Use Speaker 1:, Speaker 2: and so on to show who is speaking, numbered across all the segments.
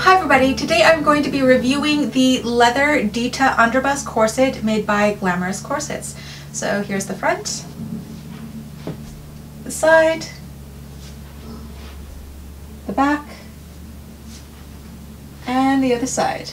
Speaker 1: Hi everybody, today I'm going to be reviewing the leather Dita Underbust corset made by Glamorous Corsets. So here's the front, the side, the back, and the other side.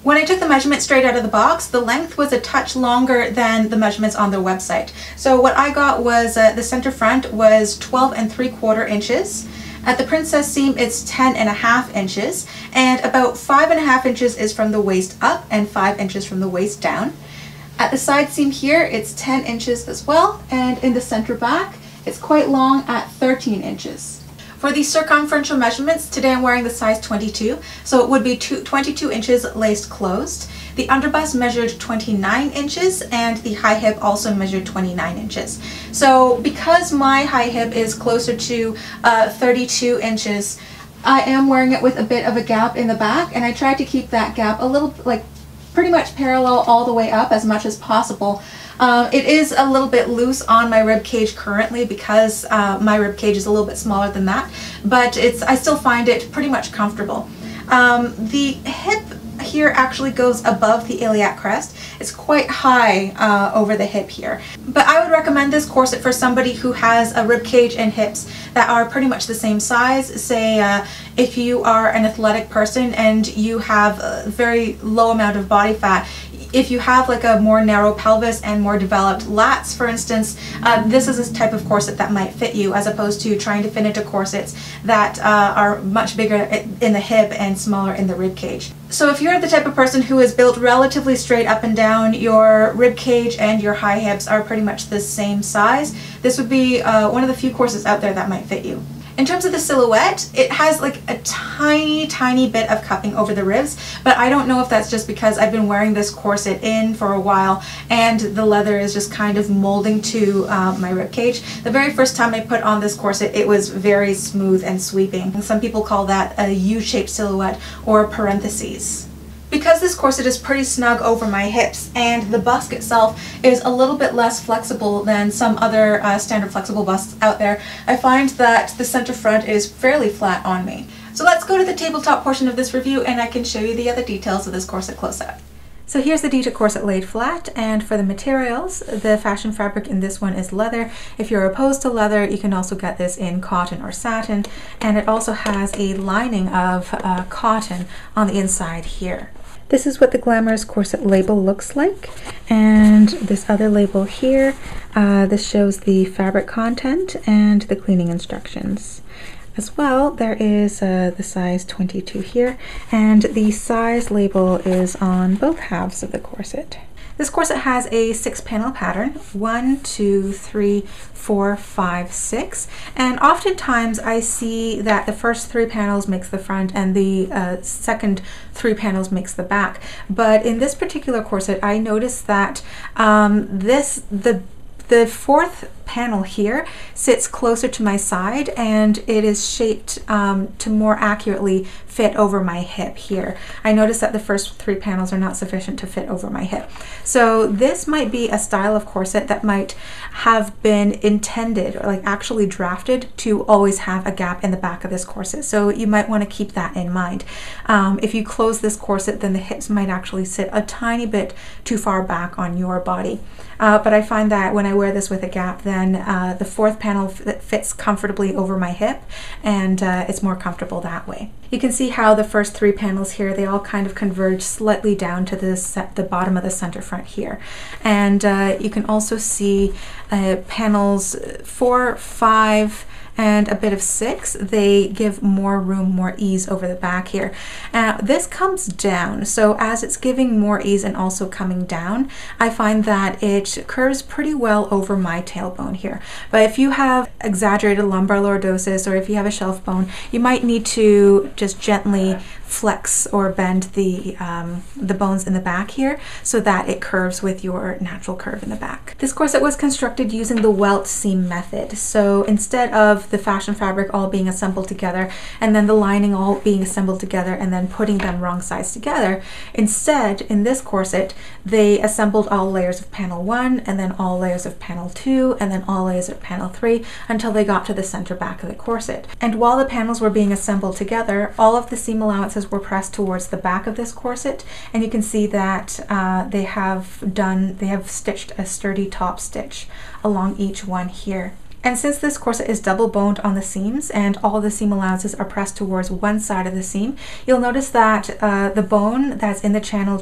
Speaker 1: When I took the measurement straight out of the box, the length was a touch longer than the measurements on their website. So what I got was the center front was 12 3/4 inches. At the princess seam, it's 10 1/2 inches, and about 5 1/2 inches is from the waist up and 5 inches from the waist down. At the side seam here, it's 10 inches as well, and in the center back, it's quite long at 13 inches. For the circumferential measurements, today I'm wearing the size 22, so it would be 22 inches laced closed. The underbust measured 29 inches and the high hip also measured 29 inches. So because my high hip is closer to 32 inches, I am wearing it with a bit of a gap in the back, and I tried to keep that gap a little, pretty much parallel all the way up as much as possible. It is a little bit loose on my rib cage currently because my rib cage is a little bit smaller than that, but I still find it pretty much comfortable. The hip here actually goes above the iliac crest. It's quite high over the hip here. But I would recommend this corset for somebody who has a rib cage and hips that are pretty much the same size. Say if you are an athletic person and you have a very low amount of body fat, if you have like a more narrow pelvis and more developed lats, for instance, this is a type of corset that might fit you, as opposed to trying to fit into corsets that are much bigger in the hip and smaller in the rib cage. So if you're the type of person who is built relatively straight up and down, your rib cage and your high hips are pretty much the same size, this would be one of the few corsets out there that might fit you. In terms of the silhouette, it has like a tiny bit of cupping over the ribs, but I don't know if that's just because I've been wearing this corset in for a while and the leather is just kind of molding to my rib cage. The very first time I put on this corset, it was very smooth and sweeping. Some people call that a U-shaped silhouette or parentheses. Because this corset is pretty snug over my hips and the busk itself is a little bit less flexible than some other standard flexible busks out there, I find that the center front is fairly flat on me. So let's go to the tabletop portion of this review and I can show you the other details of this corset close up. So here's the Dita corset laid flat, and for the materials, the fashion fabric in this one is leather. If you're opposed to leather, you can also get this in cotton or satin, and it also has a lining of cotton on the inside here. This is what the Glamorous Corset label looks like, and this other label here, this shows the fabric content and the cleaning instructions. As well, there is the size 22 here, and the size label is on both halves of the corset. This corset has a 6-panel pattern, 1, 2, 3, 4, 5, 6, and oftentimes I see that the first 3 panels makes the front and the second 3 panels makes the back. But in this particular corset, I noticed that the 4th panel here sits closer to my side, and it is shaped to more accurately fit over my hip here. I noticed that the first 3 panels are not sufficient to fit over my hip. So this might be a style of corset that might have been intended or like actually drafted to always have a gap in the back of this corset. So you might want to keep that in mind. If you close this corset, then the hips might actually sit a tiny bit too far back on your body. But I find that when I wear this with a gap, then the 4th panel fits comfortably over my hip, and it's more comfortable that way. You can see how the first 3 panels here, they all kind of converge slightly down to the bottom of the center front here. And you can also see panels 4, 5, and a bit of 6, they give more room, more ease over the back here. This comes down, so as it's giving more ease and also coming down, I find that it curves pretty well over my tailbone here. But if you have exaggerated lumbar lordosis, or if you have a shelf bone, you might need to just gently flex or bend the bones in the back here so that it curves with your natural curve in the back. This corset was constructed using the welt seam method. So instead of of the fashion fabric all being assembled together and then the lining all being assembled together and then putting them wrong sides together. Instead, in this corset, they assembled all layers of panel 1 and then all layers of panel 2 and then all layers of panel 3 until they got to the center back of the corset. And while the panels were being assembled together, all of the seam allowances were pressed towards the back of this corset, and you can see that they have stitched a sturdy top stitch along each one here. And since this corset is double boned on the seams and all the seam allowances are pressed towards one side of the seam, you'll notice that the bone that's in the channel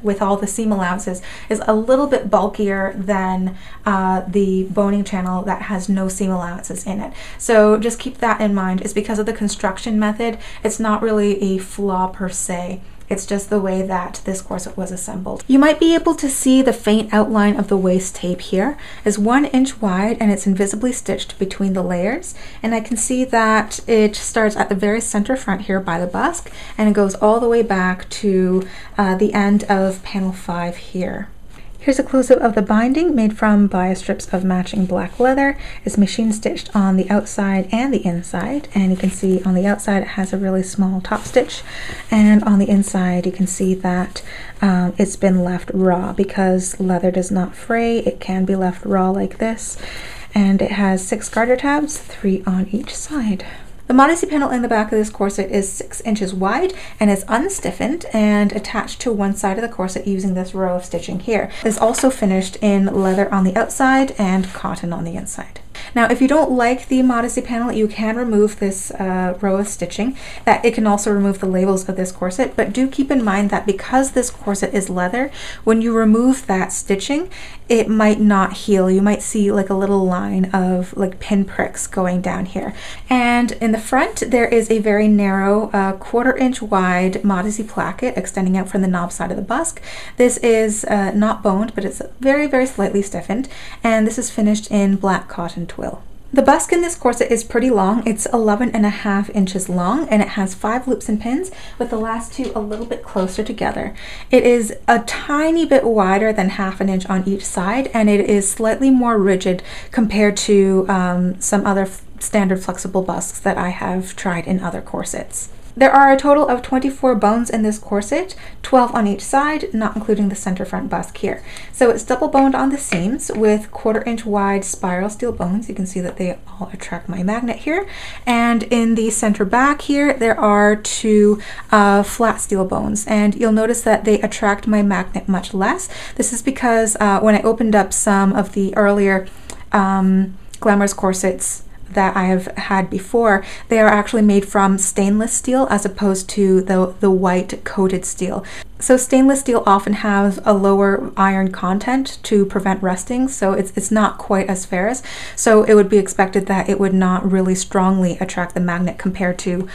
Speaker 1: with all the seam allowances is a little bit bulkier than the boning channel that has no seam allowances in it. So just keep that in mind. It's because of the construction method. It's not really a flaw per se. It's just the way that this corset was assembled. You might be able to see the faint outline of the waist tape here. It's 1 inch wide and it's invisibly stitched between the layers. And I can see that it starts at the very center front here by the busk and it goes all the way back to the end of panel 5 here. Here's a close-up of the binding made from bias strips of matching black leather. It's machine stitched on the outside and the inside, and you can see on the outside it has a really small top stitch, and on the inside you can see that it's been left raw because leather does not fray. It can be left raw like this, and it has 6 garter tabs, 3 on each side. The modesty panel in the back of this corset is 6 inches wide and is unstiffened and attached to one side of the corset using this row of stitching here. It's also finished in leather on the outside and cotton on the inside. Now, if you don't like the modesty panel, you can remove this row of stitching. That it can also remove the labels of this corset, but do keep in mind that because this corset is leather, when you remove that stitching, it might not heal. You might see like a little line of like pin pricks going down here. And in the front, there is a very narrow 1/4 inch wide modesty placket extending out from the knob side of the busk. This is not boned, but it's very, very slightly stiffened, and this is finished in black cotton twill. The busk in this corset is pretty long. It's 11.5 inches long and it has 5 loops and pins with the last 2 a little bit closer together. It is a tiny bit wider than 1/2 inch on each side, and it is slightly more rigid compared to some other standard flexible busks that I have tried in other corsets. There are a total of 24 bones in this corset, 12 on each side, not including the center front busk here. So it's double boned on the seams with 1/4 inch wide spiral steel bones. You can see that they all attract my magnet here. And in the center back here, there are 2 flat steel bones. And you'll notice that they attract my magnet much less. This is because when I opened up some of the earlier Glamorous Corsets that I have had before, they are actually made from stainless steel as opposed to the white coated steel. So stainless steel often has a lower iron content to prevent rusting, so it's not quite as ferrous. So it would be expected that it would not really strongly attract the magnet compared to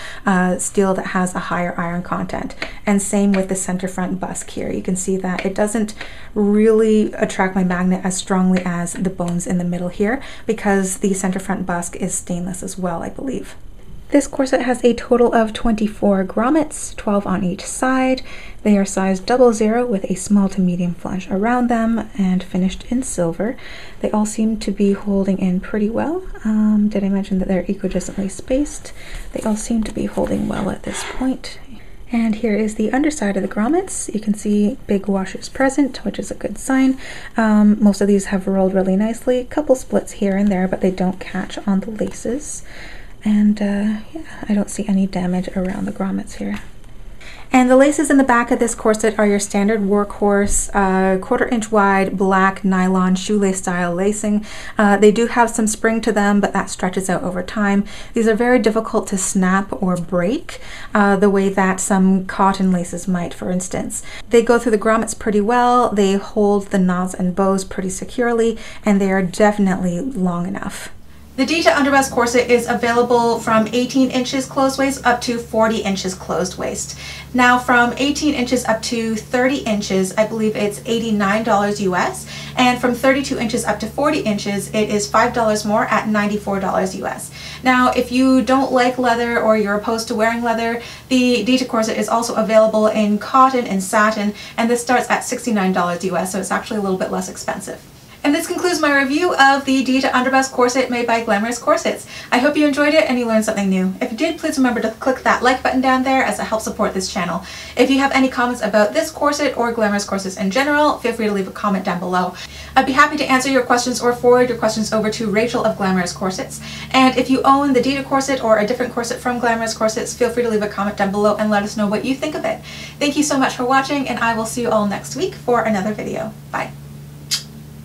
Speaker 1: steel that has a higher iron content. And same with the center front busk here. You can see that it doesn't really attract my magnet as strongly as the bones in the middle here because the center front busk is stainless as well, I believe. This corset has a total of 24 grommets, 12 on each side. They are sized 00 with a small to medium flange around them and finished in silver. They all seem to be holding in pretty well. Did I mention that they're equidistantly spaced? They all seem to be holding well at this point. And here is the underside of the grommets. You can see big washers present, which is a good sign. Most of these have rolled really nicely. A couple splits here and there, but they don't catch on the laces. And yeah, I don't see any damage around the grommets here. And the laces in the back of this corset are your standard workhorse 1/4 inch wide black nylon shoelace style lacing. They do have some spring to them, but that stretches out over time. These are very difficult to snap or break the way that some cotton laces might, for instance. They go through the grommets pretty well, they hold the knots and bows pretty securely, and they are definitely long enough. The Dita Underbust corset is available from 18 inches closed waist up to 40 inches closed waist. Now from 18 inches up to 30 inches, I believe it's $89 US, and from 32 inches up to 40 inches, it is $5 more at $94 US. Now, if you don't like leather or you're opposed to wearing leather, the Dita corset is also available in cotton and satin, and this starts at $69 US, so it's actually a little bit less expensive. And this concludes my review of the Dita Underbust corset made by Glamorous Corsets. I hope you enjoyed it and you learned something new. If you did, please remember to click that like button down there as it helps support this channel. If you have any comments about this corset or Glamorous Corsets in general, feel free to leave a comment down below. I'd be happy to answer your questions or forward your questions over to Rachel of Glamorous Corsets. And if you own the Dita corset or a different corset from Glamorous Corsets, feel free to leave a comment down below and let us know what you think of it. Thank you so much for watching, and I will see you all next week for another video. Bye.